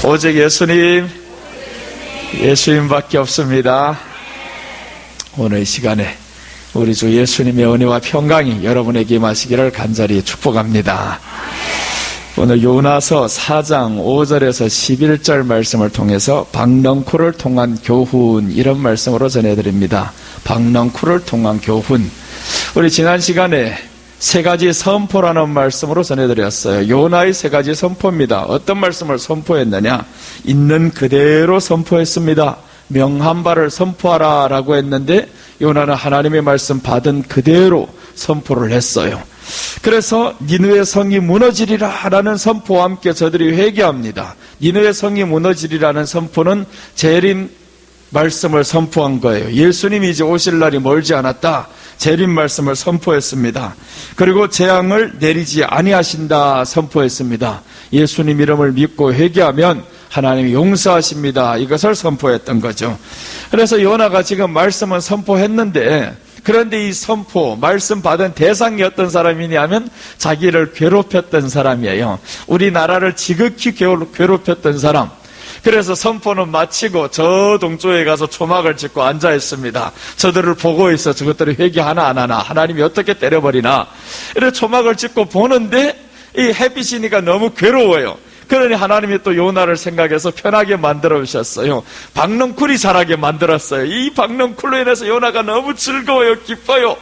오직 예수님밖에 없습니다. 오늘 이 시간에 우리 주 예수님의 은혜와 평강이 여러분에게 임하시기를 간절히 축복합니다. 오늘 요나서 4장 5절에서 11절 말씀을 통해서 박넝쿨을 통한 교훈, 이런 말씀으로 전해드립니다. 박넝쿨을 통한 교훈. 우리 지난 시간에 세 가지 선포라는 말씀으로 전해드렸어요. 요나의 세 가지 선포입니다. 어떤 말씀을 선포했느냐? 있는 그대로 선포했습니다. 명한 바를 선포하라 라고 했는데 요나는 하나님의 말씀 받은 그대로 선포를 했어요. 그래서 니느웨 성이 무너지리라 라는 선포와 함께 저들이 회개합니다. 니느웨 성이 무너지리라는 선포는 재림 말씀을 선포한 거예요. 예수님이 이제 오실 날이 멀지 않았다. 재림 말씀을 선포했습니다. 그리고 재앙을 내리지 아니하신다 선포했습니다. 예수님 이름을 믿고 회개하면 하나님이 용서하십니다. 이것을 선포했던 거죠. 그래서 요나가 지금 말씀은 선포했는데, 그런데 이 선포, 말씀 받은 대상이 어떤 사람이냐면 자기를 괴롭혔던 사람이에요. 우리나라를 지극히 괴롭혔던 사람. 그래서 선포는 마치고 저 동쪽에 가서 초막을 짓고 앉아 있습니다. 저들을 보고 있어. 저것들이 회개하나 안 하나, 하나님이 어떻게 때려버리나. 이렇게 초막을 짓고 보는데 이 햇빛이니까 너무 괴로워요. 그러니 하나님이 또 요나를 생각해서 편하게 만들어 주셨어요. 박넝쿨이 자라게 만들었어요. 이 박넝쿨로 인해서 요나가 너무 즐거워요. 기뻐요.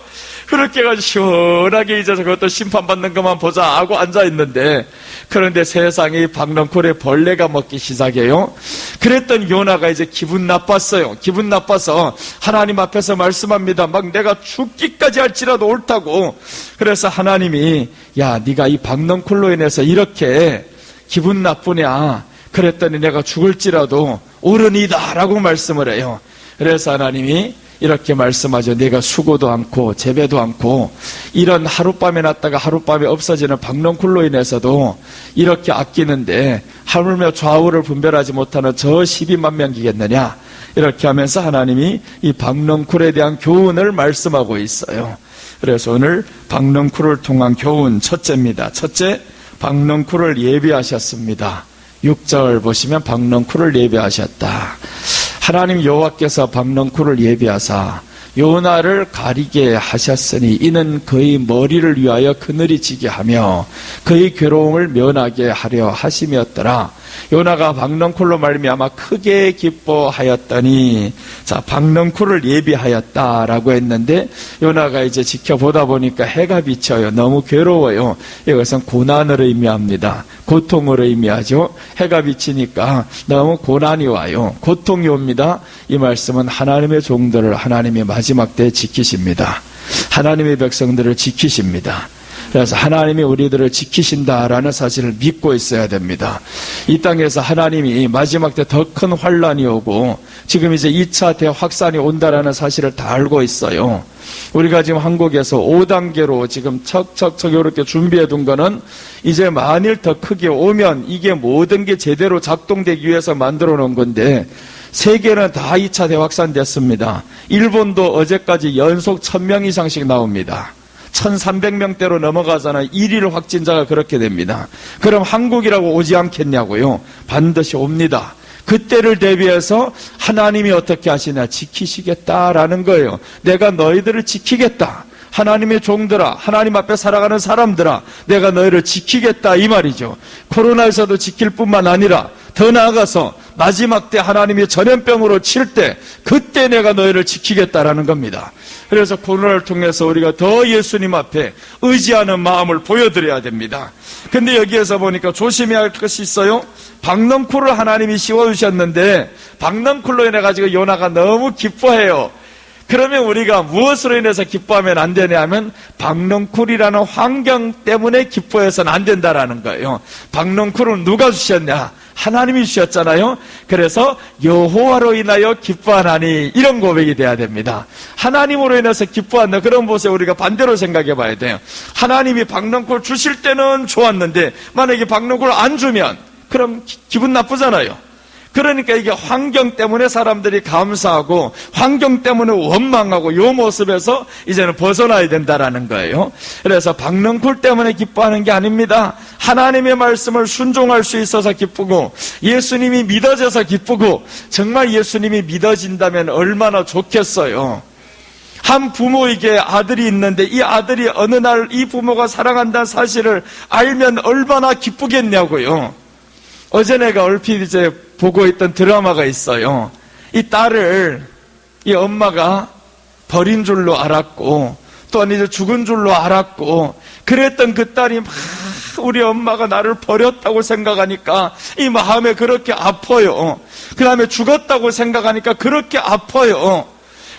그렇게 해가지고 시원하게 이제 저것도 심판받는 것만 보자 하고 앉아있는데, 그런데 세상에 박넝쿨에 벌레가 먹기 시작해요. 그랬던 요나가 이제 기분 나빴어요. 기분 나빠서 하나님 앞에서 말씀합니다. 막 내가 죽기까지 할지라도 옳다고. 그래서 하나님이, 야, 네가 이 박넝쿨로 인해서 이렇게 기분 나쁘냐? 그랬더니 내가 죽을지라도 옳으니다 라고 말씀을 해요. 그래서 하나님이 이렇게 말씀하죠. 내가 수고도 않고 재배도 않고 이런 하룻밤에 났다가 하룻밤에 없어지는 박넝쿨로 인해서도 이렇게 아끼는데 하물며 좌우를 분별하지 못하는 저 12만 명이겠느냐? 이렇게 하면서 하나님이 이 박넝쿨에 대한 교훈을 말씀하고 있어요. 그래서 오늘 박넝쿨을 통한 교훈 첫째입니다. 첫째, 박넝쿨을 예비하셨습니다. 6절 보시면 박넝쿨을 예비하셨다. 하나님 여호와께서 박넝쿨을 예비하사 요나를 가리게 하셨으니 이는 그의 머리를 위하여 그늘이 지게 하며 그의 괴로움을 면하게 하려 하심이었더라. 요나가 박넝쿨로 말미암아 크게 기뻐하였더니, 자, 박넝쿨을 예비하였다라고 했는데 요나가 이제 지켜보다 보니까 해가 비쳐요. 너무 괴로워요. 이것은 고난을 의미합니다. 고통을 의미하죠. 해가 비치니까 너무 고난이 와요. 고통이 옵니다. 이 말씀은 하나님의 종들을 하나님의 마지막 때에 지키십니다. 하나님의 백성들을 지키십니다. 그래서 하나님이 우리들을 지키신다라는 사실을 믿고 있어야 됩니다. 이 땅에서 하나님이 마지막 때 더 큰 환란이 오고 지금 이제 2차 대확산이 온다라는 사실을 다 알고 있어요. 우리가 지금 한국에서 5단계로 지금 척척척 이렇게 준비해 둔 거는 이제 만일 더 크게 오면 이게 모든 게 제대로 작동되기 위해서 만들어 놓은 건데, 세계는 다 2차 대확산 됐습니다. 일본도 어제까지 연속 1000명 이상씩 나옵니다. 1300명대로 넘어가잖아요. 1일 확진자가 그렇게 됩니다. 그럼 한국이라고 오지 않겠냐고요? 반드시 옵니다. 그때를 대비해서 하나님이 어떻게 하시냐? 지키시겠다라는 거예요. 내가 너희들을 지키겠다. 하나님의 종들아, 하나님 앞에 살아가는 사람들아, 내가 너희를 지키겠다 이 말이죠. 코로나에서도 지킬 뿐만 아니라 더 나아가서 마지막 때 하나님이 전염병으로 칠 때 그때 내가 너희를 지키겠다라는 겁니다. 그래서 코로나를 통해서 우리가 더 예수님 앞에 의지하는 마음을 보여드려야 됩니다. 근데 여기에서 보니까 조심해야 할 것이 있어요. 박넝쿨을 하나님이 씌워주셨는데 박넝쿨로 인해 가지고 요나가 너무 기뻐해요. 그러면 우리가 무엇으로 인해서 기뻐하면 안 되냐 하면 박넝쿨이라는 환경 때문에 기뻐해서는 안 된다라는 거예요. 박넝쿨은 누가 주셨냐? 하나님이 주셨잖아요. 그래서 여호와로 인하여 기뻐하나니, 이런 고백이 돼야 됩니다. 하나님으로 인해서 기뻐한다. 그런 모습에 우리가 반대로 생각해 봐야 돼요. 하나님이 박넝쿨 주실 때는 좋았는데 만약에 박넝쿨 안 주면 그럼 기분 나쁘잖아요. 그러니까 이게 환경 때문에 사람들이 감사하고 환경 때문에 원망하고 이 모습에서 이제는 벗어나야 된다라는 거예요. 그래서 박넝쿨 때문에 기뻐하는 게 아닙니다. 하나님의 말씀을 순종할 수 있어서 기쁘고 예수님이 믿어져서 기쁘고, 정말 예수님이 믿어진다면 얼마나 좋겠어요. 한 부모에게 아들이 있는데 이 아들이 어느 날 이 부모가 사랑한다는 사실을 알면 얼마나 기쁘겠냐고요. 어제 내가 얼핏 이제 보고 있던 드라마가 있어요. 이 딸을 이 엄마가 버린 줄로 알았고 또한 이제 죽은 줄로 알았고, 그랬던 그 딸이 막 우리 엄마가 나를 버렸다고 생각하니까 이 마음에 그렇게 아파요. 그 다음에 죽었다고 생각하니까 그렇게 아파요.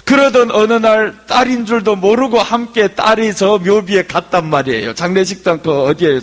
그러던 어느 날 딸인 줄도 모르고 함께 딸이 저 묘비에 갔단 말이에요. 장례식장 그 어디에요?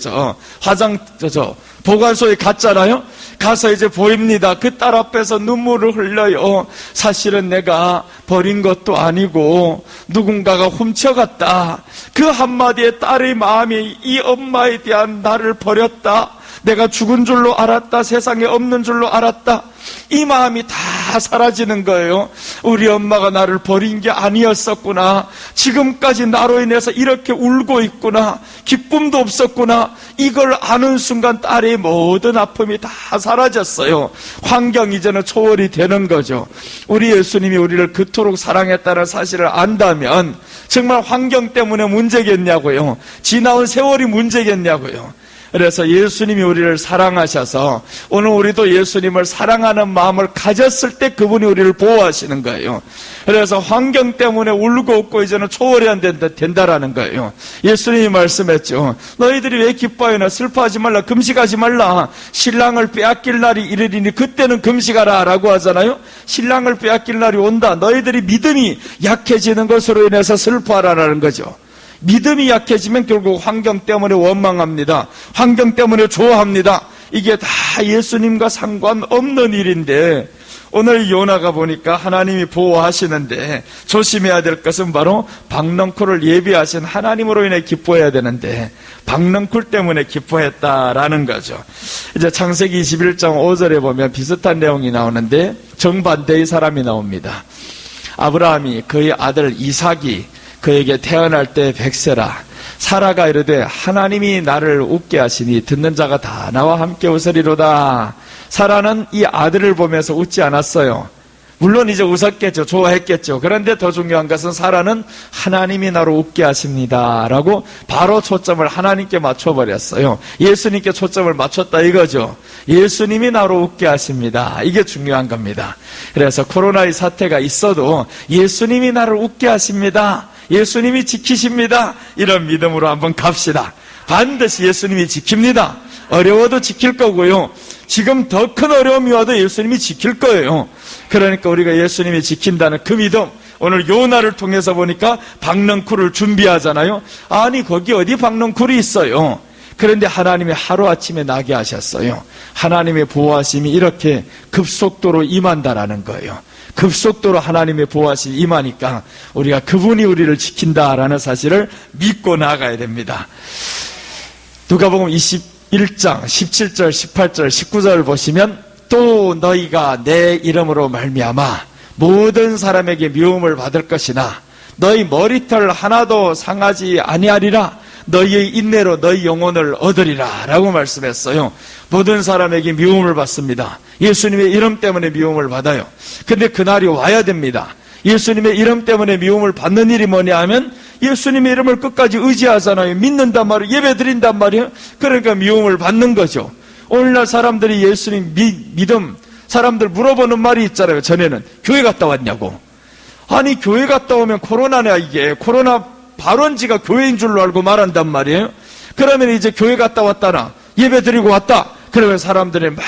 보관소에 갔잖아요. 가서 이제 보입니다. 그 딸 앞에서 눈물을 흘려요. 사실은 내가 버린 것도 아니고 누군가가 훔쳐갔다. 그 한마디에 딸의 마음이 이 엄마에 대한 나를 버렸다, 내가 죽은 줄로 알았다, 세상에 없는 줄로 알았다, 이 마음이 다 사라지는 거예요. 우리 엄마가 나를 버린 게 아니었었구나, 지금까지 나로 인해서 이렇게 울고 있구나, 기쁨도 없었구나, 이걸 아는 순간 딸의 모든 아픔이 다 사라졌어요. 환경이 이제는 초월이 되는 거죠. 우리 예수님이 우리를 그토록 사랑했다는 사실을 안다면 정말 환경 때문에 문제겠냐고요. 지나온 세월이 문제겠냐고요. 그래서 예수님이 우리를 사랑하셔서 오늘 우리도 예수님을 사랑하는 마음을 가졌을 때 그분이 우리를 보호하시는 거예요. 그래서 환경 때문에 울고 웃고 이제는 초월이 안 된다라는 거예요. 예수님이 말씀했죠. 너희들이 왜 기뻐하나? 슬퍼하지 말라, 금식하지 말라. 신랑을 빼앗길 날이 이르리니 그때는 금식하라 라고 하잖아요. 신랑을 빼앗길 날이 온다. 너희들이 믿음이 약해지는 것으로 인해서 슬퍼하라는 거죠. 믿음이 약해지면 결국 환경 때문에 원망합니다. 환경 때문에 좋아합니다. 이게 다 예수님과 상관없는 일인데, 오늘 요나가 보니까 하나님이 보호하시는데 조심해야 될 것은 바로 박넝쿨을 예비하신 하나님으로 인해 기뻐해야 되는데 박넝쿨 때문에 기뻐했다라는 거죠. 이제 창세기 21장 5절에 보면 비슷한 내용이 나오는데 정반대의 사람이 나옵니다. 아브라함이 그의 아들 이삭이 그에게 태어날 때 백세라. 사라가 이르되 하나님이 나를 웃게 하시니 듣는 자가 다 나와 함께 웃으리로다. 사라는 이 아들을 보면서 웃지 않았어요. 물론 이제 웃었겠죠. 좋아했겠죠. 그런데 더 중요한 것은 사라는 하나님이 나를 웃게 하십니다 라고 바로 초점을 하나님께 맞춰버렸어요. 예수님께 초점을 맞췄다 이거죠. 예수님이 나로 웃게 하십니다. 이게 중요한 겁니다. 그래서 코로나의 사태가 있어도 예수님이 나를 웃게 하십니다, 예수님이 지키십니다, 이런 믿음으로 한번 갑시다. 반드시 예수님이 지킵니다. 어려워도 지킬 거고요. 지금 더 큰 어려움이 와도 예수님이 지킬 거예요. 그러니까 우리가 예수님이 지킨다는 그 믿음, 오늘 요나를 통해서 보니까 박넝쿨을 준비하잖아요. 아니 거기 어디 박넝쿨이 있어요. 그런데 하나님이 하루아침에 나게 하셨어요. 하나님의 보호하심이 이렇게 급속도로 임한다라는 거예요. 급속도로 하나님의 보호하심이 임하니까 우리가 그분이 우리를 지킨다라는 사실을 믿고 나아가야 됩니다. 누가복음 21장 17절 18절 19절 보시면 또 너희가 내 이름으로 말미암아 모든 사람에게 미움을 받을 것이나 너희 머리털 하나도 상하지 아니하리라. 너희의 인내로 너희 영혼을 얻으리라 라고 말씀했어요. 모든 사람에게 미움을 받습니다. 예수님의 이름 때문에 미움을 받아요. 근데 그날이 와야 됩니다. 예수님의 이름 때문에 미움을 받는 일이 뭐냐 하면 예수님의 이름을 끝까지 의지하잖아요. 믿는단 말이에요. 예배 드린단 말이에요. 그러니까 미움을 받는 거죠. 오늘날 사람들이 예수님 믿음, 사람들 물어보는 말이 있잖아요. 전에는 교회 갔다 왔냐고. 아니 교회 갔다 오면 코로나냐, 이게 코로나 발원지가 교회인 줄로 알고 말한단 말이에요. 그러면 이제 교회 갔다 왔다나 예배 드리고 왔다, 그러면 사람들이 막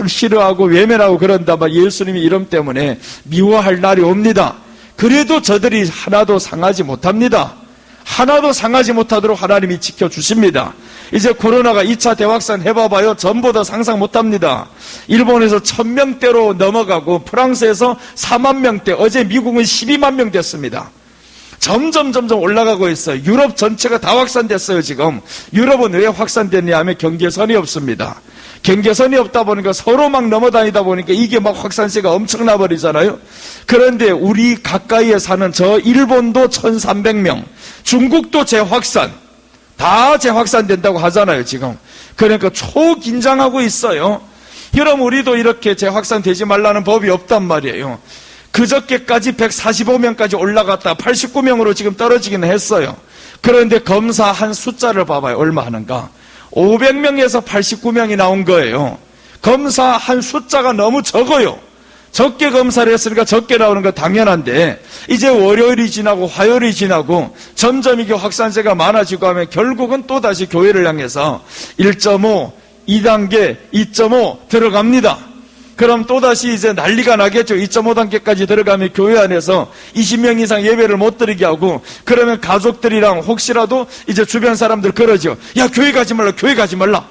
싫어하고 외면하고 그런다. 막 예수님의 이름 때문에 미워할 날이 옵니다. 그래도 저들이 하나도 상하지 못합니다. 하나도 상하지 못하도록 하나님이 지켜주십니다. 이제 코로나가 2차 대확산 해봐봐요. 전보다 상상 못합니다. 일본에서 1000명대로 넘어가고 프랑스에서 4만 명대, 어제 미국은 12만 명 됐습니다. 점점 올라가고 있어요. 유럽 전체가 다 확산됐어요. 지금 유럽은 왜 확산됐냐 하면 경계선이 없습니다. 경계선이 없다 보니까 서로 막 넘어다니다 보니까 이게 막 확산세가 엄청나 버리잖아요. 그런데 우리 가까이에 사는 저 일본도 1300명, 중국도 재확산, 다 재확산된다고 하잖아요, 지금. 그러니까 초긴장하고 있어요. 그럼 우리도 이렇게 재확산되지 말라는 법이 없단 말이에요. 그저께까지 145명까지 올라갔다 89명으로 지금 떨어지긴 했어요. 그런데 검사한 숫자를 봐봐요. 얼마 하는가? 500명에서 89명이 나온 거예요. 검사한 숫자가 너무 적어요. 적게 검사를 했으니까 적게 나오는 거 당연한데, 이제 월요일이 지나고 화요일이 지나고 점점 이게 확산세가 많아지고 하면 결국은 또다시 교회를 향해서 1.5, 2단계, 2.5 들어갑니다. 그럼 또다시 이제 난리가 나겠죠. 2.5단계까지 들어가면 교회 안에서 20명 이상 예배를 못 드리게 하고, 그러면 가족들이랑 혹시라도 이제 주변 사람들 그러죠. 야, 교회 가지 말라, 교회 가지 말라.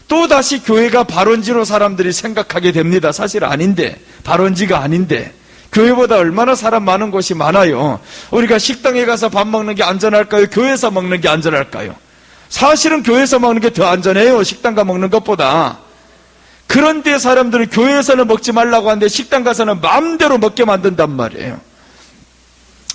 또다시 교회가 발원지로 사람들이 생각하게 됩니다. 사실 아닌데, 발원지가 아닌데. 교회보다 얼마나 사람 많은 곳이 많아요. 우리가 식당에 가서 밥 먹는 게 안전할까요? 교회에서 먹는 게 안전할까요? 사실은 교회에서 먹는 게 더 안전해요. 식당 가 먹는 것보다. 그런데 사람들은 교회에서는 먹지 말라고 하는데 식당 가서는 마음대로 먹게 만든단 말이에요.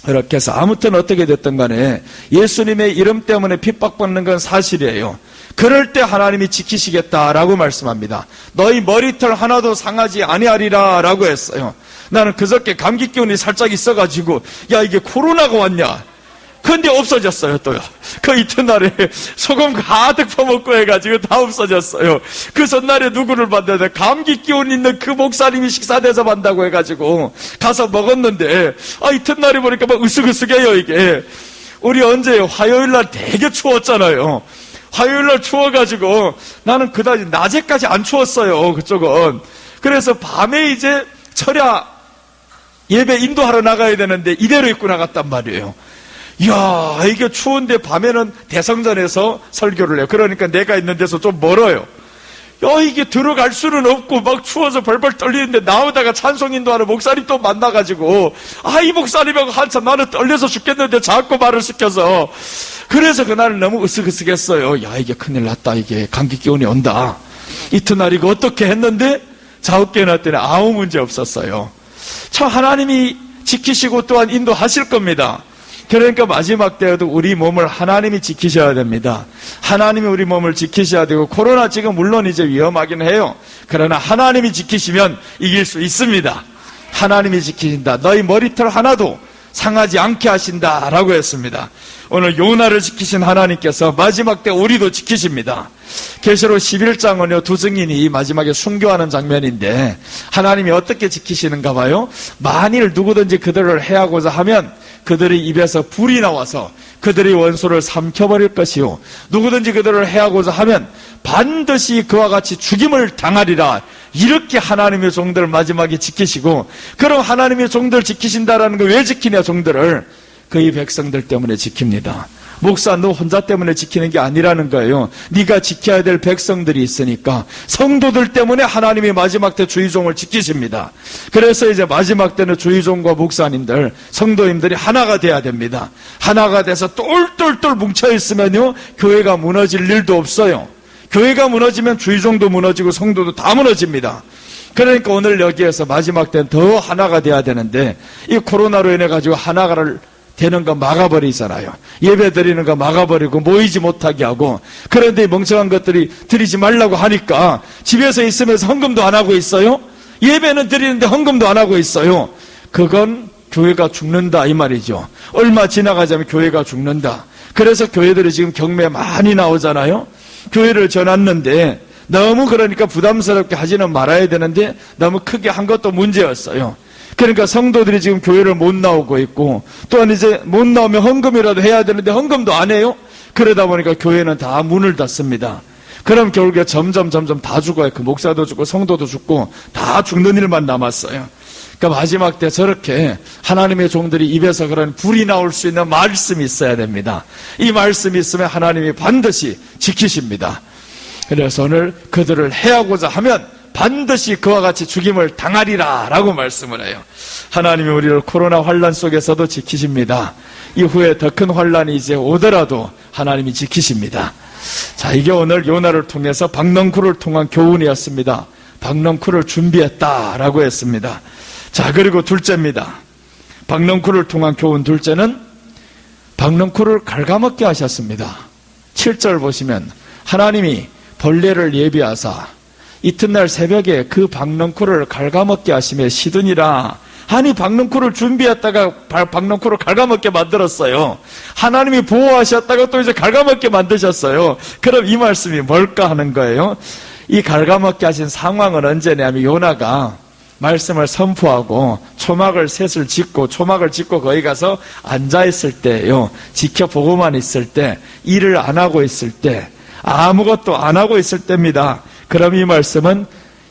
이렇게 해서 아무튼 어떻게 됐든 간에 예수님의 이름 때문에 핍박받는 건 사실이에요. 그럴 때 하나님이 지키시겠다라고 말씀합니다. 너희 머리털 하나도 상하지 아니하리라 라고 했어요. 나는 그저께 감기 기운이 살짝 있어가지고 야, 이게 코로나가 왔냐? 근데 없어졌어요. 또요. 그 이튿날에 소금 가득 퍼먹고 해가지고 다 없어졌어요. 그 전날에 누구를 봤는데 감기 기운 있는 그 목사님이 식사 대접한다고 해가지고 가서 먹었는데, 이튿날에 보니까 막 으쓱으쓱해요 이게. 우리 언제요? 화요일날 되게 추웠잖아요. 화요일날 추워가지고 나는 그다지 낮에까지 안 추웠어요. 그쪽은. 그래서 밤에 이제 철야 예배 인도하러 나가야 되는데 이대로 입고 나갔단 말이에요. 이야, 이게 추운데 밤에는 대성전에서 설교를 해요. 그러니까 내가 있는 데서 좀 멀어요. 이게 들어갈 수는 없고 막 추워서 벌벌 떨리는데 나오다가 찬송 인도하는 목사님 또 만나가지고 이 목사님하고 한참 나는 떨려서 죽겠는데 자꾸 말을 시켜서, 그래서 그날은 너무 으쓱으쓱했어요. 야, 이게 큰일 났다. 이게 감기 기운이 온다. 이튿날이고 어떻게 했는데 자고 깨어났더니 아무 문제 없었어요. 참 하나님이 지키시고 또한 인도하실 겁니다. 그러니까 마지막 때에도 우리 몸을 하나님이 지키셔야 됩니다. 하나님이 우리 몸을 지키셔야 되고, 코로나 지금 물론 이제 위험하긴 해요. 그러나 하나님이 지키시면 이길 수 있습니다. 하나님이 지키신다. 너희 머리털 하나도 상하지 않게 하신다라고 했습니다. 오늘 요나를 지키신 하나님께서 마지막 때 우리도 지키십니다. 계시록 11장은요, 두 증인이 마지막에 순교하는 장면인데 하나님이 어떻게 지키시는가 봐요. 만일 누구든지 그들을 해하고자 하면 그들의 입에서 불이 나와서 그들의 원수를 삼켜버릴 것이요, 누구든지 그들을 해하고자 하면 반드시 그와 같이 죽임을 당하리라. 이렇게 하나님의 종들을 마지막에 지키시고, 그럼 하나님의 종들 지키신다라는 거 왜 지키냐? 종들을 그의 백성들 때문에 지킵니다. 목사 너 혼자 때문에 지키는 게 아니라는 거예요. 네가 지켜야 될 백성들이 있으니까 성도들 때문에 하나님이 마지막 때 주의종을 지키십니다. 그래서 이제 마지막 때는 주의종과 목사님들, 성도님들이 하나가 돼야 됩니다. 하나가 돼서 똘똘똘 뭉쳐있으면요, 교회가 무너질 일도 없어요. 교회가 무너지면 주의종도 무너지고 성도도 다 무너집니다. 그러니까 오늘 여기에서 마지막 때는 더 하나가 돼야 되는데, 이 코로나로 인해 가지고 하나를 되는 거 막아버리잖아요. 예배 드리는 거 막아버리고 모이지 못하게 하고, 그런데 멍청한 것들이 드리지 말라고 하니까 집에서 있으면서 헌금도 안 하고 있어요. 예배는 드리는데 헌금도 안 하고 있어요. 그건 교회가 죽는다 이 말이죠. 얼마 지나가자면 교회가 죽는다. 그래서 교회들이 지금 경매 많이 나오잖아요. 교회를 전놨는데 너무 그러니까 부담스럽게 하지는 말아야 되는데 너무 크게 한 것도 문제였어요. 그러니까 성도들이 지금 교회를 못 나오고 있고, 또한 이제 못 나오면 헌금이라도 해야 되는데 헌금도 안 해요. 그러다 보니까 교회는 다 문을 닫습니다. 그럼 결국에 점점 다 죽어요. 그 목사도 죽고 성도도 죽고 다 죽는 일만 남았어요. 그러니까 마지막 때 저렇게 하나님의 종들이 입에서 그런 불이 나올 수 있는 말씀이 있어야 됩니다. 이 말씀이 있으면 하나님이 반드시 지키십니다. 그래서 오늘 그들을 해하고자 하면 반드시 그와 같이 죽임을 당하리라 라고 말씀을 해요. 하나님이 우리를 코로나 환난 속에서도 지키십니다. 이후에 더 큰 환난이 이제 오더라도 하나님이 지키십니다. 자, 이게 오늘 요나를 통해서 박넝쿨을 통한 교훈이었습니다. 박넝쿨을 준비했다라고 했습니다. 자, 그리고 둘째입니다. 박넝쿨을 통한 교훈 둘째는 박넝쿨을 갉아먹게 하셨습니다. 7절 보시면 하나님이 벌레를 예비하사 이튿날 새벽에 그 박넝쿨을 갉아먹게 하시며 시드니라. 아니, 박넝쿨을 준비했다가 박넝쿨을 갉아먹게 만들었어요. 하나님이 보호하셨다가 또 이제 갉아먹게 만드셨어요. 그럼 이 말씀이 뭘까 하는 거예요. 이 갉아먹게 하신 상황은 언제냐면 요나가 말씀을 선포하고 초막을 셋을 짓고 거기 가서 앉아있을 때예요. 지켜보고만 있을 때, 일을 안 하고 있을 때, 아무것도 안 하고 있을 때입니다. 그럼 이 말씀은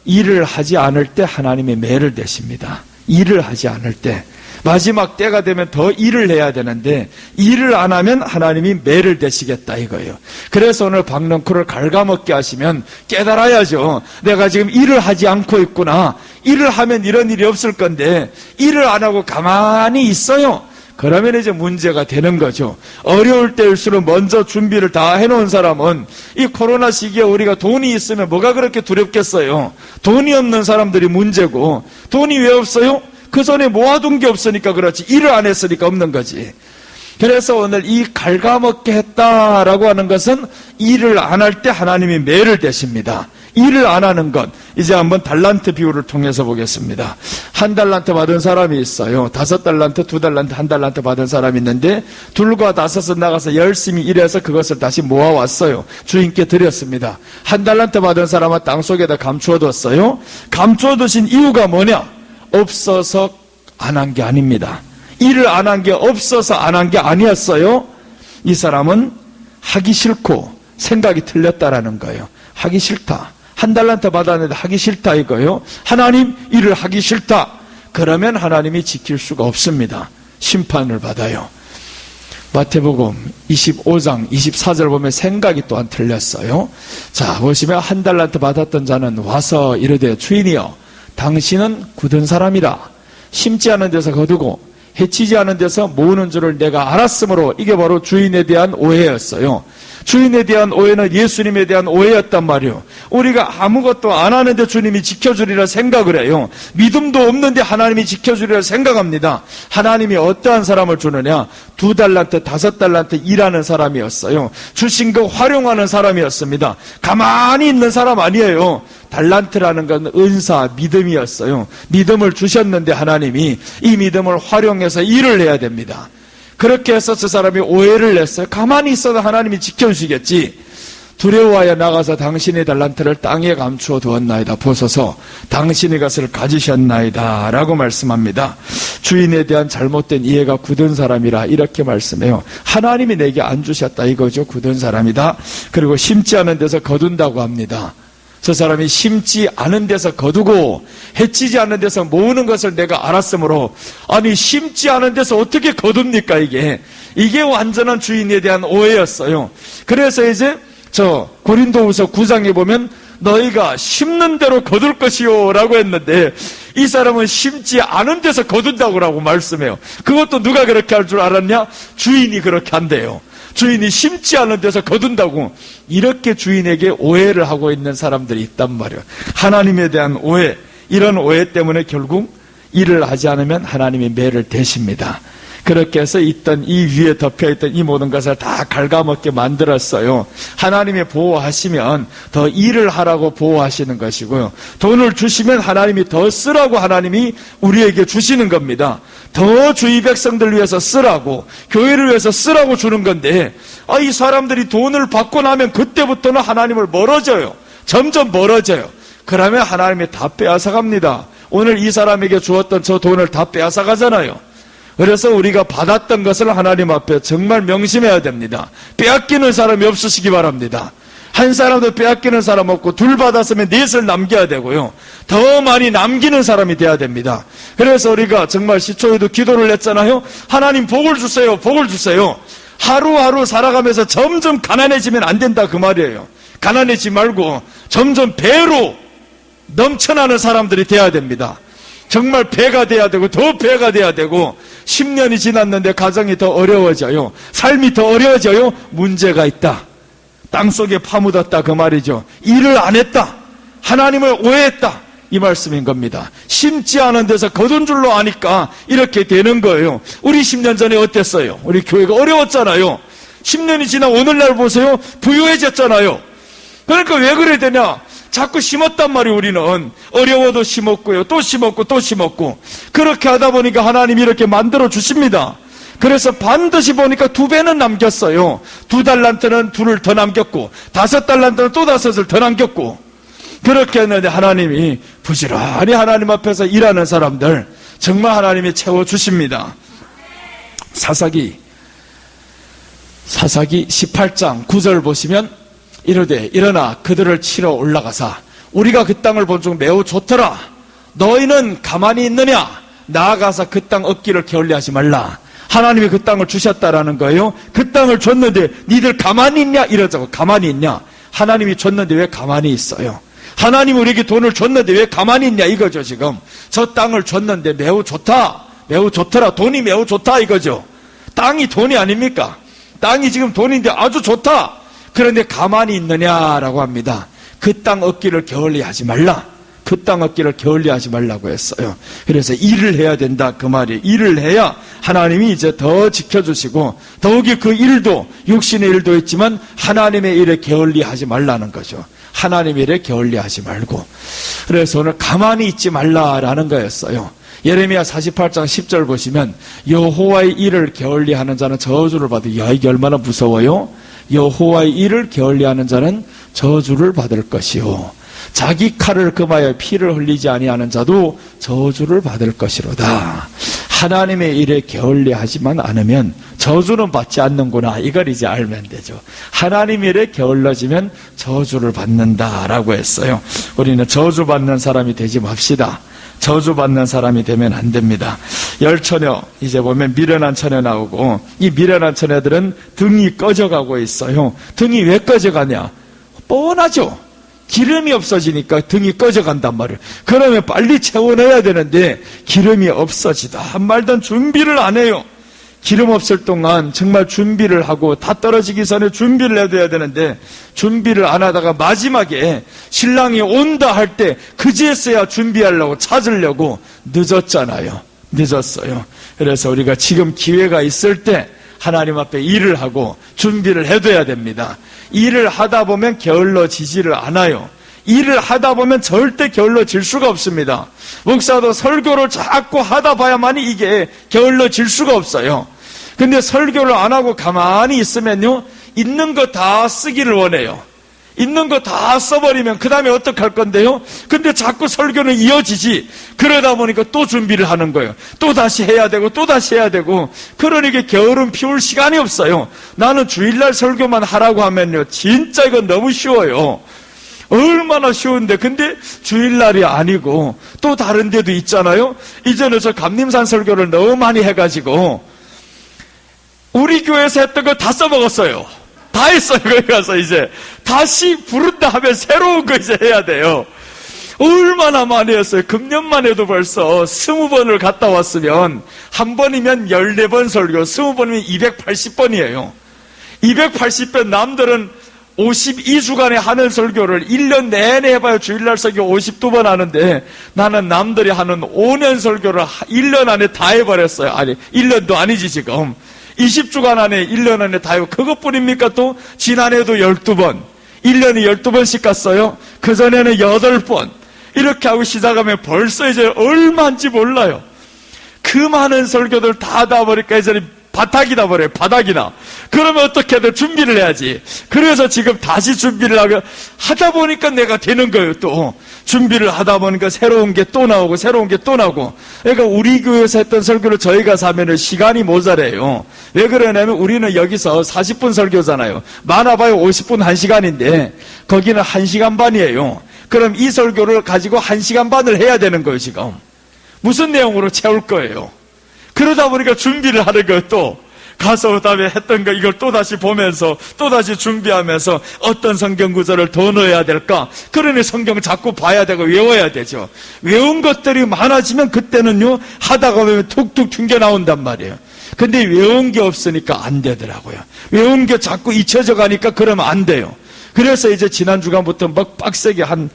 일을 하지 않을 때 하나님이 매를 대십니다. 일을 하지 않을 때, 마지막 때가 되면 더 일을 해야 되는데 일을 안 하면 하나님이 매를 대시겠다 이거예요. 그래서 오늘 박넝쿨을 갉아먹게 하시면 깨달아야죠. 내가 지금 일을 하지 않고 있구나. 일을 하면 이런 일이 없을 건데 일을 안 하고 가만히 있어요. 그러면 이제 문제가 되는 거죠. 어려울 때일수록 먼저 준비를 다 해놓은 사람은 이 코로나 시기에 우리가 돈이 있으면 뭐가 그렇게 두렵겠어요. 돈이 없는 사람들이 문제고, 돈이 왜 없어요? 그 전에 모아둔 게 없으니까 그렇지, 일을 안 했으니까 없는 거지. 그래서 오늘 이 갉아먹게 했다라고 하는 것은 일을 안 할 때 하나님이 매를 대십니다. 일을 안 하는 것, 이제 한번 달란트 비유를 통해서 보겠습니다. 1달란트 받은 사람이 있어요. 5달란트, 2달란트, 1달란트 받은 사람이 있는데 둘과 다섯은 나가서 열심히 일해서 그것을 다시 모아왔어요. 주인께 드렸습니다. 1달란트 받은 사람은 땅속에다 감추어뒀어요. 감추어두신 이유가 뭐냐? 없어서 안 한 게 아닙니다. 일을 안 한 게 없어서 안 한 게 아니었어요. 이 사람은 하기 싫고 생각이 틀렸다라는 거예요. 하기 싫다. 1달란트 받았는데 하기 싫다 이거예요. 하나님, 일을 하기 싫다. 그러면 하나님이 지킬 수가 없습니다. 심판을 받아요. 마태복음 25장 24절 보면 생각이 또한 틀렸어요. 자, 보시면 1달란트 받았던 자는 와서 이르되 주인이여, 당신은 굳은 사람이라. 심지 않은 데서 거두고 해치지 않은 데서 모으는 줄을 내가 알았으므로, 이게 바로 주인에 대한 오해였어요. 주인에 대한 오해는 예수님에 대한 오해였단 말이에요. 우리가 아무것도 안 하는데 주님이 지켜주리라 생각을 해요. 믿음도 없는데 하나님이 지켜주리라 생각합니다. 하나님이 어떠한 사람을 주느냐? 2달란트, 5달란트 일하는 사람이었어요. 주신 거 활용하는 사람이었습니다. 가만히 있는 사람 아니에요. 달란트라는 건 은사, 믿음이었어요. 믿음을 주셨는데 하나님이 이 믿음을 활용해서 일을 해야 됩니다. 그렇게 해서 저 사람이 오해를 냈어요. 가만히 있어도 하나님이 지켜주시겠지. 두려워하여 나가서 당신의 달란트를 땅에 감추어 두었나이다. 보소서 당신의 것을 가지셨나이다 라고 말씀합니다. 주인에 대한 잘못된 이해가 굳은 사람이라 이렇게 말씀해요. 하나님이 내게 안 주셨다 이거죠. 굳은 사람이다. 그리고 심지 않은 데서 거둔다고 합니다. 저 사람이 심지 않은 데서 거두고 해치지 않은 데서 모으는 것을 내가 알았으므로, 아니 심지 않은 데서 어떻게 거둡니까? 이게 완전한 주인에 대한 오해였어요. 그래서 이제 저 고린도후서 9장에 보면 너희가 심는 대로 거둘 것이요 라고 했는데 이 사람은 심지 않은 데서 거둔다고 말씀해요. 그것도 누가 그렇게 할 줄 알았냐? 주인이 그렇게 한대요. 주인이 심지 않은 데서 거둔다고. 이렇게 주인에게 오해를 하고 있는 사람들이 있단 말이에요. 하나님에 대한 오해, 이런 오해 때문에 결국 일을 하지 않으면 하나님이 매를 대십니다. 그렇게 해서 있던 이 위에 덮여있던 이 모든 것을 다 갉아먹게 만들었어요. 하나님이 보호하시면 더 일을 하라고 보호하시는 것이고요. 돈을 주시면 하나님이 더 쓰라고 하나님이 우리에게 주시는 겁니다. 더 주의 백성들 위해서 쓰라고, 교회를 위해서 쓰라고 주는 건데, 이 사람들이 돈을 받고 나면 그때부터는 하나님을 멀어져요. 점점 멀어져요. 그러면 하나님이 다 빼앗아갑니다. 오늘 이 사람에게 주었던 저 돈을 다 빼앗아가잖아요. 그래서 우리가 받았던 것을 하나님 앞에 정말 명심해야 됩니다. 빼앗기는 사람이 없으시기 바랍니다. 한 사람도 빼앗기는 사람 없고, 둘 받았으면 넷을 남겨야 되고요. 더 많이 남기는 사람이 돼야 됩니다. 그래서 우리가 정말 시초에도 기도를 했잖아요. 하나님 복을 주세요. 복을 주세요. 하루하루 살아가면서 점점 가난해지면 안 된다 그 말이에요. 가난해지지 말고 점점 배로 넘쳐나는 사람들이 돼야 됩니다. 정말 배가 돼야 되고 더 배가 돼야 되고, 10년이 지났는데 가정이 더 어려워져요. 삶이 더 어려워져요. 문제가 있다. 땅속에 파묻었다 그 말이죠. 일을 안 했다. 하나님을 오해했다. 이 말씀인 겁니다. 심지 않은 데서 거둔 줄로 아니까 이렇게 되는 거예요. 우리 10년 전에 어땠어요? 우리 교회가 어려웠잖아요. 10년이 지나 오늘날 보세요. 부유해졌잖아요. 그러니까 왜 그래야 되냐? 자꾸 심었단 말이에요. 우리는 어려워도 심었고요, 또 심었고 또 심었고, 그렇게 하다 보니까 하나님이 이렇게 만들어 주십니다. 그래서 반드시 보니까 2배는 남겼어요. 2달란트는 2를 더 남겼고, 5달란트는 또 5을 더 남겼고, 그렇게 했는데 하나님이 부지런히 하나님 앞에서 일하는 사람들 정말 하나님이 채워주십니다. 사사기 18장 9절 보시면 이르되 일어나 그들을 치러 올라가사 우리가 그 땅을 본 중 매우 좋더라. 너희는 가만히 있느냐? 나아가서 그 땅 얻기를 게을리하지 말라. 하나님이 그 땅을 주셨다라는 거예요. 그 땅을 줬는데 니들 가만히 있냐? 이러자고. 가만히 있냐? 하나님이 줬는데 왜 가만히 있어요? 하나님 우리에게 돈을 줬는데 왜 가만히 있냐 이거죠. 지금 저 땅을 줬는데 매우 좋다, 매우 좋더라, 돈이 매우 좋다 이거죠. 땅이 돈이 아닙니까? 땅이 지금 돈인데 아주 좋다. 그런데 가만히 있느냐라고 합니다. 그 땅 얻기를 게을리하지 말라. 그 땅 얻기를 게을리하지 말라고 했어요. 그래서 일을 해야 된다 그 말이에요. 일을 해야 하나님이 이제 더 지켜주시고, 더욱이 그 일도 육신의 일도 있지만 하나님의 일에 게을리하지 말라는 거죠. 하나님의 일에 게을리하지 말고. 그래서 오늘 가만히 있지 말라라는 거였어요. 예레미야 48장 10절 보시면 여호와의 일을 게을리하는 자는 저주를 받을. 야, 이게 얼마나 무서워요. 여호와의 일을 게을리하는 자는 저주를 받을 것이요 자기 칼을 금하여 피를 흘리지 아니하는 자도 저주를 받을 것이로다. 하나님의 일에 게을리하지만 않으면 저주는 받지 않는구나, 이걸 이제 알면 되죠. 하나님 일에 게을러지면 저주를 받는다라고 했어요. 우리는 저주받는 사람이 되지 맙시다. 저주받는 사람이 되면 안 됩니다. 열처녀, 이제 보면 미련한 처녀 나오고, 이 미련한 처녀들은 등이 꺼져가고 있어요. 등이 왜 꺼져가냐? 뻔하죠. 기름이 없어지니까 등이 꺼져간단 말이에요. 그러면 빨리 채워넣어야 되는데 기름이 없어지다 말던 준비를 안 해요. 기름 없을 동안 정말 준비를 하고 다 떨어지기 전에 준비를 해둬야 되는데 준비를 안 하다가 마지막에 신랑이 온다 할 때 그제서야 준비하려고 찾으려고 늦었잖아요. 늦었어요. 그래서 우리가 지금 기회가 있을 때 하나님 앞에 일을 하고 준비를 해둬야 됩니다. 일을 하다 보면 게을러지지를 않아요. 일을 하다 보면 절대 게을러질 수가 없습니다. 목사도 설교를 자꾸 하다 봐야만이 이게 게을러질 수가 없어요. 근데 설교를 안 하고 가만히 있으면요, 있는 거 다 쓰기를 원해요. 있는 거 다 써버리면 그 다음에 어떡할 건데요? 근데 자꾸 설교는 이어지지. 그러다 보니까 또 준비를 하는 거예요. 또 다시 해야 되고 또 다시 해야 되고. 그러니까 게으름 피울 시간이 없어요. 나는 주일날 설교만 하라고 하면요, 진짜 이건 너무 쉬워요. 얼마나 쉬운데. 근데 주일날이 아니고 또 다른 데도 있잖아요. 이전에 저 감림산 설교를 너무 많이 해가지고 우리 교회에서 했던 거 다 써먹었어요. 다 했어요. 거기 가서 이제 다시 부른다 하면 새로운 거 이제 해야 돼요. 얼마나 많이 했어요. 금년만 해도 벌써 20번을 갔다 왔으면, 한 번이면 14번 설교, 20번이면 280번이에요. 280번. 남들은 52주간에 하는 설교를 1년 내내 해봐야 주일날 설교 52번 하는데, 나는 남들이 하는 5년 설교를 1년 안에 다 해버렸어요. 아니, 1년도 아니지 지금. 20주간 안에 1년 안에 다 하고, 그것뿐입니까? 또 지난해도 12번, 1년에 12번씩 갔어요. 그전에는 8번. 이렇게 하고 시작하면 벌써 이제 얼마인지 몰라요. 그 많은 설교들 다 하다 보니까 이제는 바닥이다 버려요. 바닥이나. 그러면 어떻게든 준비를 해야지. 그래서 지금 다시 준비를 하다 보니까 내가 되는 거예요. 또 준비를 하다 보니까 새로운 게 또 나오고 새로운 게 또 나오고. 그러니까 우리 교회에서 했던 설교를 저희가 사면은 시간이 모자라요. 왜 그러냐면 우리는 여기서 40분 설교잖아요. 많아봐요 50분 1시간인데 거기는 1시간 반이에요. 그럼 이 설교를 가지고 1시간 반을 해야 되는 거예요. 지금 무슨 내용으로 채울 거예요? 그러다 보니까 준비를 하는 거예요. 또 가서 그다음에 했던 거 이걸 또 다시 보면서 또 다시 준비하면서 어떤 성경 구절을 더 넣어야 될까? 그러니 성경 자꾸 봐야 되고 외워야 되죠. 외운 것들이 많아지면 그때는요, 하다가 보면 툭툭 튕겨 나온단 말이에요. 근데 외운 게 없으니까 안 되더라고요. 외운 게 자꾸 잊혀져 가니까 그러면 안 돼요. 그래서 이제 지난 주간부터 막 빡세게 한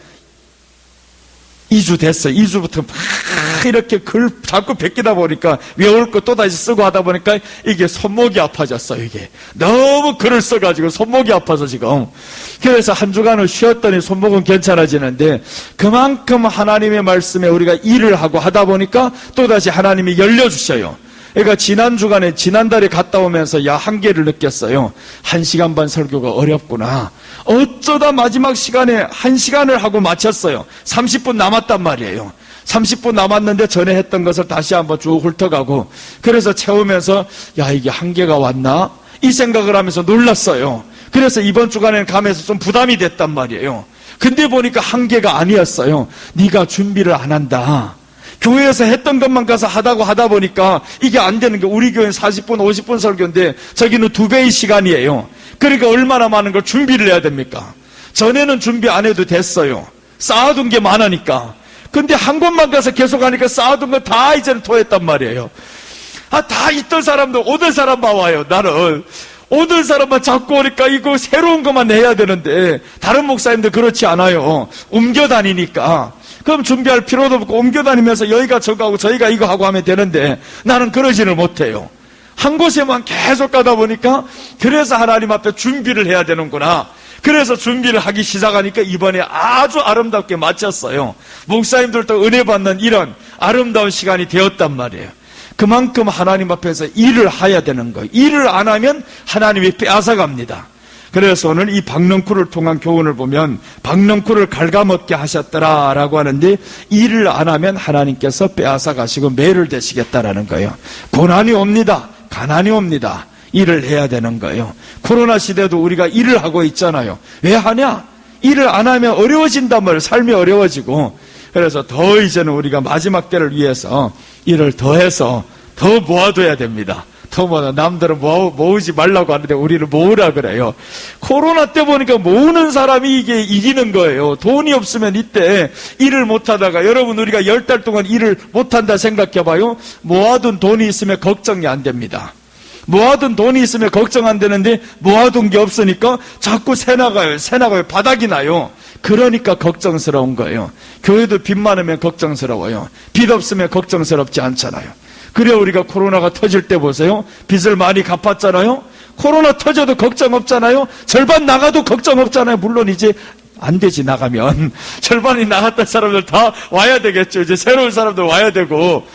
2주 됐어요. 2주부터 막 이렇게 글 자꾸 베끼다 보니까 외울 거 또다시 쓰고 하다 보니까 이게 손목이 아파졌어요. 이게 너무 글을 써가지고 손목이 아파서 지금. 그래서 한 주간을 쉬었더니 손목은 괜찮아지는데, 그만큼 하나님의 말씀에 우리가 일을 하고 하다 보니까 또다시 하나님이 열려주셔요. 그러니까 지난 주간에, 지난달에 갔다 오면서 한계를 느꼈어요. 1시간 반 설교가 어렵구나. 어쩌다 마지막 시간에 1시간을 하고 마쳤어요. 30분 남았단 말이에요. 30분 남았는데 전에 했던 것을 다시 한번 쭉 훑어가고, 그래서 채우면서 이게 한계가 왔나? 이 생각을 하면서 놀랐어요. 그래서 이번 주간에는 가면서 좀 부담이 됐단 말이에요. 근데 보니까 한계가 아니었어요. 네가 준비를 안 한다. 교회에서 했던 것만 가서 하다 보니까 이게 안 되는 게, 우리 교회는 40분, 50분 설교인데 저기는 2배의 시간이에요. 그러니까 얼마나 많은 걸 준비를 해야 됩니까? 전에는 준비 안 해도 됐어요. 쌓아둔 게 많으니까. 근데 한 곳만 가서 계속 하니까 쌓아둔 거 다 이제는 토했단 말이에요. 다 있던 사람도 오던 사람만 와요. 나는 오던 사람만 자꾸 오니까 이거 새로운 것만 해야 되는데, 다른 목사님들 그렇지 않아요. 옮겨 다니니까. 그럼 준비할 필요도 없고 옮겨 다니면서 여기가 저거 하고 저희가 이거 하고 하면 되는데, 나는 그러지를 못해요. 한 곳에만 계속 가다 보니까, 그래서 하나님 앞에 준비를 해야 되는구나. 그래서 준비를 하기 시작하니까 이번에 아주 아름답게 마쳤어요. 목사님들도 은혜 받는 이런 아름다운 시간이 되었단 말이에요. 그만큼 하나님 앞에서 일을 해야 되는 거예요. 일을 안 하면 하나님이 빼앗아갑니다. 그래서 오늘 이 박넝쿨을 통한 교훈을 보면, 박넝쿨을 갉아먹게 하셨더라라고 하는데, 일을 안 하면 하나님께서 빼앗아가시고 매를 대시겠다라는 거예요. 고난이 옵니다. 가난이 옵니다. 일을 해야 되는 거예요. 코로나 시대도 우리가 일을 하고 있잖아요. 왜 하냐? 일을 안 하면 어려워진단 말이에요. 삶이 어려워지고. 그래서 더 이제는 우리가 마지막 때를 위해서 일을 더해서 더 모아둬야 됩니다. 더 모아. 남들은 모으지 말라고 하는데 우리를 모으라 그래요. 코로나 때 보니까 모으는 사람이 이게 이기는 거예요. 돈이 없으면 이때 일을 못하다가, 여러분 우리가 10달 동안 일을 못한다 생각해봐요. 모아둔 돈이 있으면 걱정이 안 됩니다. 모아둔 돈이 있으면 걱정 안 되는데, 모아둔 게 없으니까 자꾸 새 나가요. 바닥이 나요. 그러니까 걱정스러운 거예요. 교회도 빚 많으면 걱정스러워요. 빚 없으면 걱정스럽지 않잖아요. 그래 우리가 코로나가 터질 때 보세요. 빚을 많이 갚았잖아요. 코로나 터져도 걱정 없잖아요. 절반 나가도 걱정 없잖아요. 물론 이제 안 되지, 나가면. 절반이 나갔던 사람들 다 와야 되겠죠. 이제 새로운 사람들 와야 되고.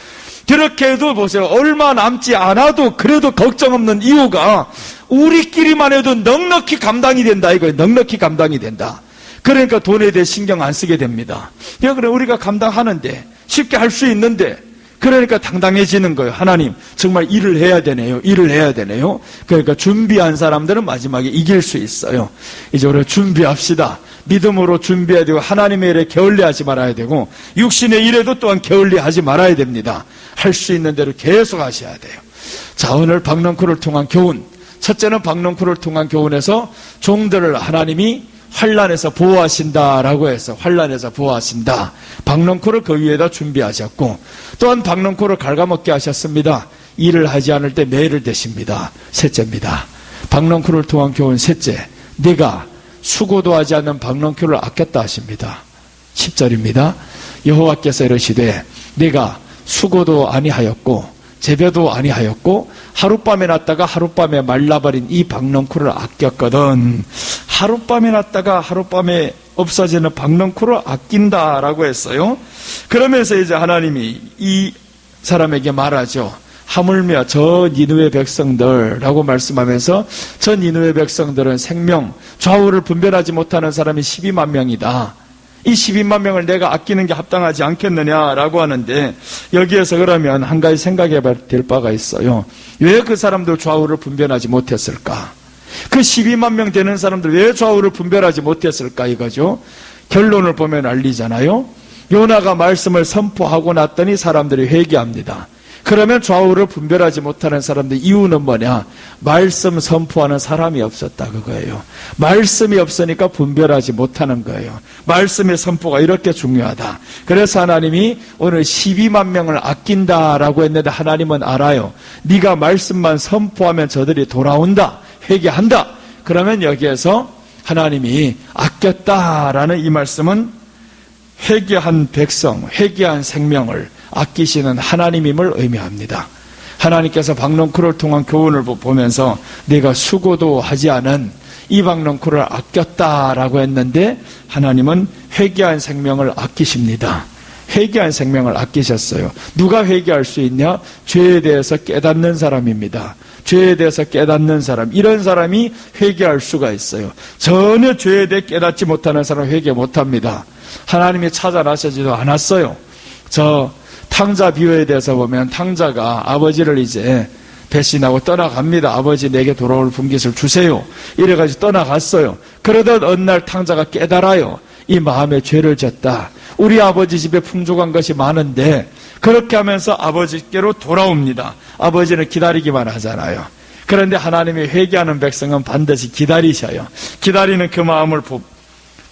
그렇게 해도 보세요. 얼마 남지 않아도 그래도 걱정 없는 이유가, 우리끼리만 해도 넉넉히 감당이 된다 이거예요. 넉넉히 감당이 된다. 그러니까 돈에 대해 신경 안 쓰게 됩니다. 그래 우리가 감당하는데, 쉽게 할 수 있는데, 그러니까 당당해지는 거예요. 하나님 정말 일을 해야 되네요. 일을 해야 되네요. 그러니까 준비한 사람들은 마지막에 이길 수 있어요. 이제 우리가 준비합시다. 믿음으로 준비해야 되고, 하나님의 일에 게을리하지 말아야 되고, 육신의 일에도 또한 게을리하지 말아야 됩니다. 할 수 있는 대로 계속 하셔야 돼요. 자, 오늘 박넝쿨을 통한 교훈, 첫째는 박넝쿨을 통한 교훈에서 종들을 하나님이 환난에서 보호하신다라고 해서, 환난에서 보호하신다. 박넝쿨을 그 위에다 준비하셨고, 또한 박넝쿨을 갉아먹게 하셨습니다. 일을 하지 않을 때 매를 대십니다. 셋째입니다. 박넝쿨을 통한 교훈 셋째, 네가 수고도 하지 않는 박넝쿨을 아꼈다 하십니다. 10절입니다. 여호와께서 이르시되 네가 수고도 아니하였고 재배도 아니하였고 하룻밤에 났다가 하룻밤에 말라버린 이 박넝쿨을 아꼈거든. 하룻밤에 났다가 하룻밤에 없어지는 박넝쿨을 아낀다라고 했어요. 그러면서 이제 하나님이 이 사람에게 말하죠. 하물며 저 니느웨 백성들라고 말씀하면서, 저 니느웨 백성들은 생명, 좌우를 분별하지 못하는 사람이 12만 명이다. 이 12만 명을 내가 아끼는 게 합당하지 않겠느냐라고 하는데, 여기에서 그러면 한 가지 생각해 봐야 될 바가 있어요. 왜 그 사람들 좌우를 분별하지 못했을까? 그 12만 명 되는 사람들 왜 좌우를 분별하지 못했을까 이거죠. 결론을 보면 알리잖아요. 요나가 말씀을 선포하고 났더니 사람들이 회개합니다. 그러면 좌우를 분별하지 못하는 사람들 이유는 뭐냐? 말씀 선포하는 사람이 없었다 그거예요. 말씀이 없으니까 분별하지 못하는 거예요. 말씀의 선포가 이렇게 중요하다. 그래서 하나님이 오늘 12만 명을 아낀다라고 했는데, 하나님은 알아요. 네가 말씀만 선포하면 저들이 돌아온다, 회개한다. 그러면 여기에서 하나님이 아꼈다라는 이 말씀은 회개한 백성, 회개한 생명을 아끼시는 하나님임을 의미합니다. 하나님께서 박넝쿨을 통한 교훈을 보면서 내가 수고도 하지 않은 이 박넝쿨을 아꼈다라고 했는데 하나님은 회개한 생명을 아끼십니다. 회개한 생명을 아끼셨어요. 누가 회개할 수 있냐? 죄에 대해서 깨닫는 사람입니다. 죄에 대해서 깨닫는 사람, 이런 사람이 회개할 수가 있어요. 전혀 죄에 대해 깨닫지 못하는 사람은 회개 못합니다. 하나님이 찾아 나서지도 않았어요. 저 탕자 비유에 대해서 보면 탕자가 아버지를 이제 배신하고 떠나갑니다. 아버지 내게 돌아올 분깃을 주세요. 이래가지고 떠나갔어요. 그러던 어느 날 탕자가 깨달아요. 이 마음에 죄를 졌다. 우리 아버지 집에 풍족한 것이 많은데, 그렇게 하면서 아버지께로 돌아옵니다. 아버지는 기다리기만 하잖아요. 그런데 하나님이 회개하는 백성은 반드시 기다리셔요. 기다리는 그 마음을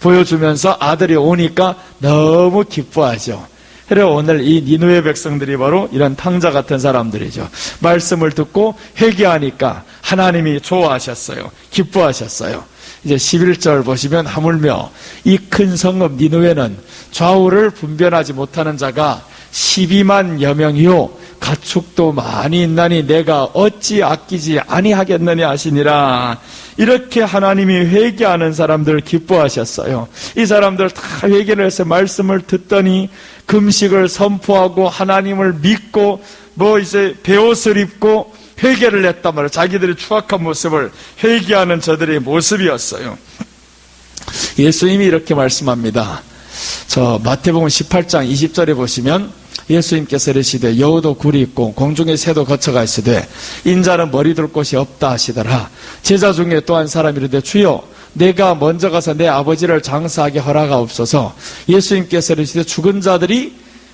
보여주면서 아들이 오니까 너무 기뻐하죠. 그래 오늘 이 니느웨 백성들이 바로 이런 탕자 같은 사람들이죠. 말씀을 듣고 회개하니까 하나님이 좋아하셨어요. 기뻐하셨어요. 이제 11절 보시면 하물며 이 큰 성읍 니느웨는 좌우를 분별하지 못하는 자가 12만여 명이요 가축도 많이 있나니 내가 어찌 아끼지 아니하겠느냐 하시니라. 이렇게 하나님이 회개하는 사람들을 기뻐하셨어요. 이 사람들 다 회개를 해서 말씀을 듣더니 금식을 선포하고 하나님을 믿고 이제 베옷을 입고 회개를 했단 말이에요. 자기들의 추악한 모습을 회개하는 저들의 모습이었어요. 예수님이 이렇게 말씀합니다. 저 마태복음 18장 20절에 보시면 예수님께서 이르시되 여우도 굴이 있고 공중에 새도 거처가 있으되 인자는 머리 둘 곳이 없다 하시더라. 제자 중에 또 한 사람이 이르되 주여 내가 먼저 가서 내 아버지를 장사하게 허락하옵소서. 예수님께서 이르시되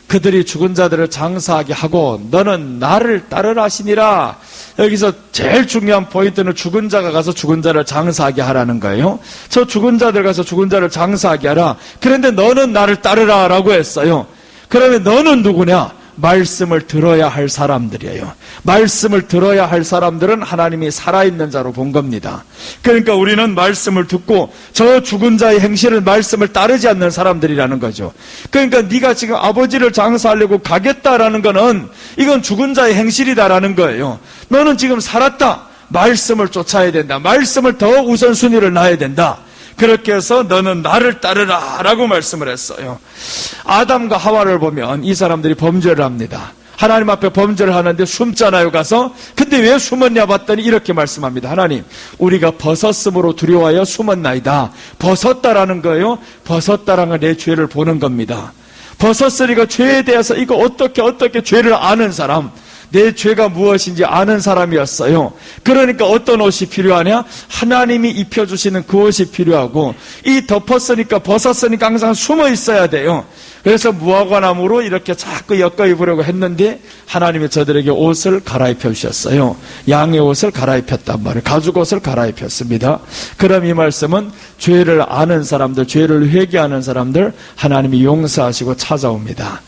그들이 죽은 자들을 장사하게 하고 너는 나를 따르라 하시니라. 여기서 제일 중요한 포인트는 죽은 자가 가서 죽은 자를 장사하게 하라는 거예요. 저 죽은 자들 가서 죽은 자를 장사하게 하라. 그런데 너는 나를 따르라 라고 했어요. 그러면 너는 누구냐? 말씀을 들어야 할 사람들이에요. 말씀을 들어야 할 사람들은 하나님이 살아있는 자로 본 겁니다. 그러니까 우리는 말씀을 듣고 저 죽은 자의 행실을 말씀을 따르지 않는 사람들이라는 거죠. 그러니까 네가 지금 아버지를 장사하려고 가겠다라는 거는 이건 죽은 자의 행실이다라는 거예요. 너는 지금 살았다. 말씀을 쫓아야 된다. 말씀을 더 우선순위를 놔야 된다. 그렇게 해서 너는 나를 따르라 라고 말씀을 했어요. 아담과 하와를 보면 이 사람들이 범죄를 합니다. 하나님 앞에 범죄를 하는데 숨잖아요 가서. 근데 왜 숨었냐 봤더니 이렇게 말씀합니다. 하나님 우리가 벗었음으로 두려워하여 숨었나이다. 벗었다라는 거예요. 벗었다라는 건 내 죄를 보는 겁니다. 벗었으니까 죄에 대해서 이거 어떻게 죄를 아는 사람, 내 죄가 무엇인지 아는 사람이었어요. 그러니까 어떤 옷이 필요하냐? 하나님이 입혀주시는 그 옷이 필요하고, 이 덮었으니까 벗었으니까 항상 숨어 있어야 돼요. 그래서 무화과나무로 이렇게 자꾸 엮어 입으려고 했는데 하나님이 저들에게 옷을 갈아입혀 주셨어요. 양의 옷을 갈아입혔단 말이에요. 가죽 옷을 갈아입혔습니다. 그럼 이 말씀은 죄를 아는 사람들, 죄를 회개하는 사람들 하나님이 용서하시고 찾아옵니다.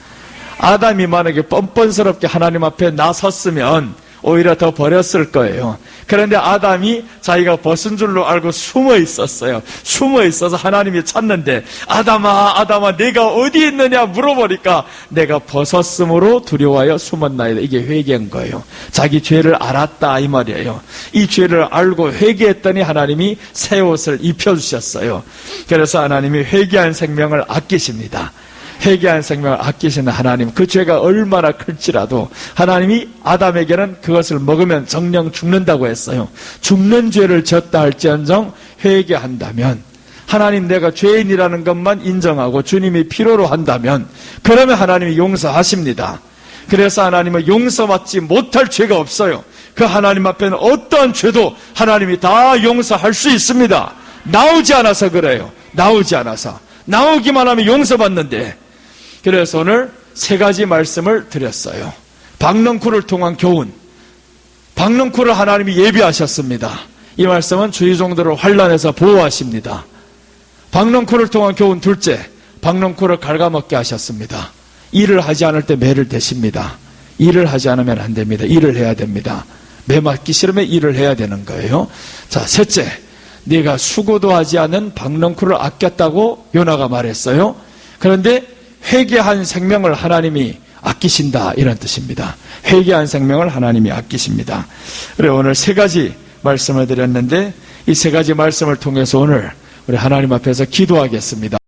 아담이 만약에 뻔뻔스럽게 하나님 앞에 나섰으면 오히려 더 버렸을 거예요. 그런데 아담이 자기가 벗은 줄로 알고 숨어 있었어요. 숨어 있어서 하나님이 찾는데 아담아 내가 어디 있느냐 물어보니까 내가 벗었으므로 두려워하여 숨었나이다. 이게 회개인 거예요. 자기 죄를 알았다 이 말이에요. 이 죄를 알고 회개했더니 하나님이 새 옷을 입혀주셨어요. 그래서 하나님이 회개한 생명을 아끼십니다. 회개한 생명을 아끼시는 하나님, 그 죄가 얼마나 클지라도 하나님이 아담에게는 그것을 먹으면 정령 죽는다고 했어요. 죽는 죄를 졌다 할지언정 회개한다면, 하나님 내가 죄인이라는 것만 인정하고 주님이 필요로 한다면 그러면 하나님이 용서하십니다. 그래서 하나님은 용서받지 못할 죄가 없어요. 그 하나님 앞에는 어떠한 죄도 하나님이 다 용서할 수 있습니다. 나오지 않아서 그래요. 나오지 않아서. 나오기만 하면 용서받는데. 그래서 오늘 세 가지 말씀을 드렸어요. 박넝쿨을 통한 교훈. 박넝쿨을 하나님이 예비하셨습니다. 이 말씀은 주의 종들을 환난에서 보호하십니다. 박넝쿨을 통한 교훈 둘째, 박넝쿨을 갉아먹게 하셨습니다. 일을 하지 않을 때 매를 대십니다. 일을 하지 않으면 안 됩니다. 일을 해야 됩니다. 매 맞기 싫으면 일을 해야 되는 거예요. 자, 셋째, 네가 수고도 하지 않은 박넝쿨을 아꼈다고 요나가 말했어요. 그런데 회개한 생명을 하나님이 아끼신다, 이런 뜻입니다. 회개한 생명을 하나님이 아끼십니다. 그래, 오늘 세 가지 말씀을 드렸는데 이 세 가지 말씀을 통해서 오늘 우리 하나님 앞에서 기도하겠습니다.